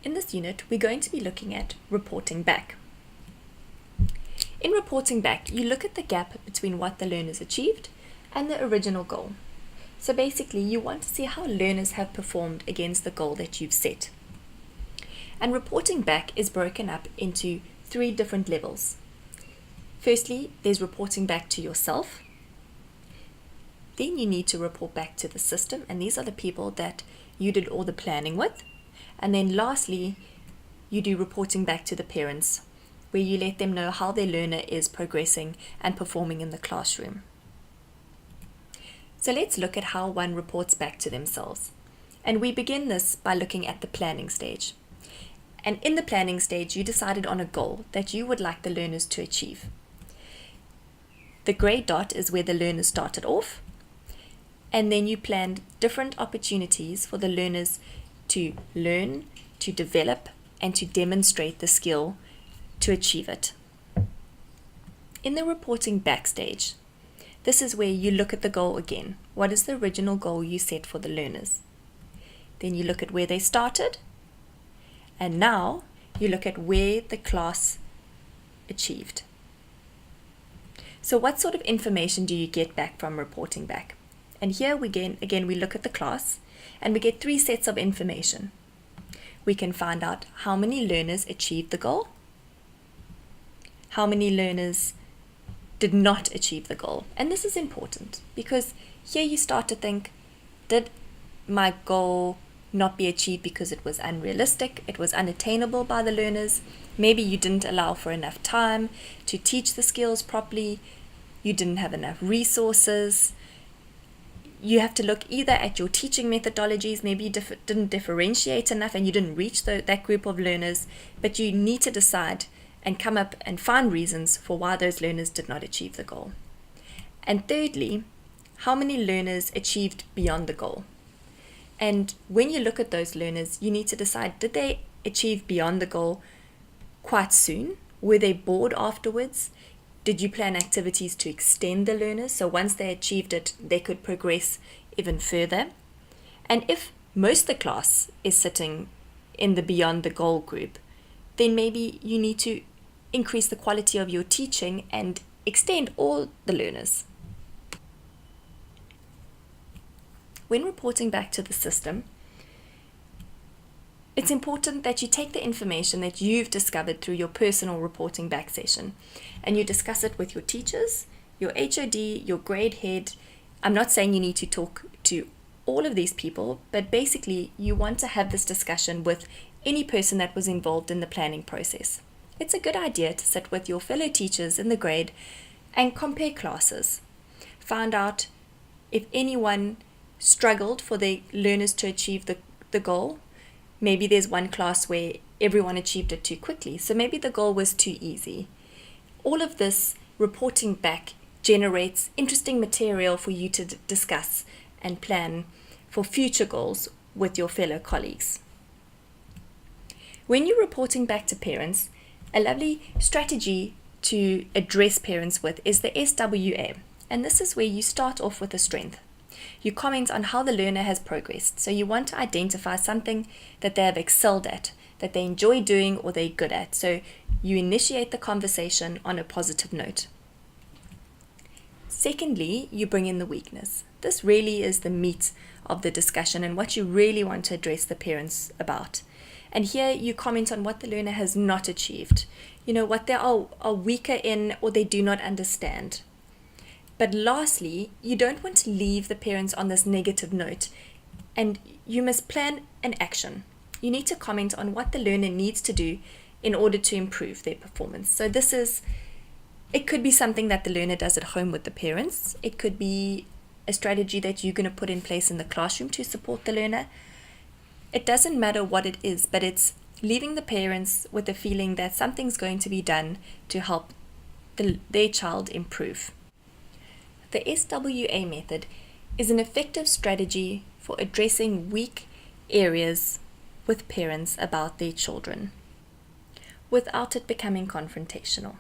In this unit, we're going to be looking at reporting back. In reporting back, you look at the gap between what the learners achieved and the original goal. So basically, you want to see how learners have performed against the goal that you've set. And reporting back is broken up into 3 different levels. Firstly, there's reporting back to yourself. Then you need to report back to the system, and these are the people that you did all the planning with. And then lastly, you do reporting back to the parents, where you let them know how their learner is progressing and performing in the classroom. So let's look at how one reports back to themselves. And we begin this by looking at the planning stage. And in the planning stage, you decided on a goal that you would like the learners to achieve. The grey dot is where the learners started off. And then you planned different opportunities for the learners to learn, to develop, and to demonstrate the skill to achieve it. In the reporting back stage, this is where you look at the goal again. What is the original goal you set for the learners? Then you look at where they started, and now you look at where the class achieved. So what sort of information do you get back from reporting back? And here we again we look at the class, and we get 3 sets of information. We can find out how many learners achieved the goal, how many learners did not achieve the goal. And this is important because here you start to think, did my goal not be achieved because it was unrealistic, it was unattainable by the learners? Maybe you didn't allow for enough time to teach the skills properly, you didn't have enough resources. You have to look either at your teaching methodologies, maybe you didn't differentiate enough and you didn't reach that group of learners, but you need to decide and come up and find reasons for why those learners did not achieve the goal. And thirdly, how many learners achieved beyond the goal? And when you look at those learners, you need to decide, did they achieve beyond the goal quite soon? Were they bored afterwards? Did you plan activities to extend the learners so once they achieved it, they could progress even further? And if most of the class is sitting in the beyond the goal group, then maybe you need to increase the quality of your teaching and extend all the learners. When reporting back to the system, it's important that you take the information that you've discovered through your personal reporting back session and you discuss it with your teachers, your HOD, your grade head. I'm not saying you need to talk to all of these people, but basically you want to have this discussion with any person that was involved in the planning process. It's a good idea to sit with your fellow teachers in the grade and compare classes. Find out if anyone struggled for the learners to achieve the goal. Maybe there's one class where everyone achieved it too quickly, so maybe the goal was too easy. All of this reporting back generates interesting material for you to discuss and plan for future goals with your fellow colleagues. When you're reporting back to parents, a lovely strategy to address parents with is the SWA, and this is where you start off with a strength. You comment on how the learner has progressed. So you want to identify something that they have excelled at, that they enjoy doing or they're good at. So you initiate the conversation on a positive note. Secondly, you bring in the weakness. This really is the meat of the discussion and what you really want to address the parents about. And here you comment on what the learner has not achieved, what they are weaker in or they do not understand. But lastly, you don't want to leave the parents on this negative note, and you must plan an action. You need to comment on what the learner needs to do in order to improve their performance. So it could be something that the learner does at home with the parents. It could be a strategy that you're going to put in place in the classroom to support the learner. It doesn't matter what it is, but it's leaving the parents with the feeling that something's going to be done to help their child improve. The SWA method is an effective strategy for addressing weak areas with parents about their children without it becoming confrontational.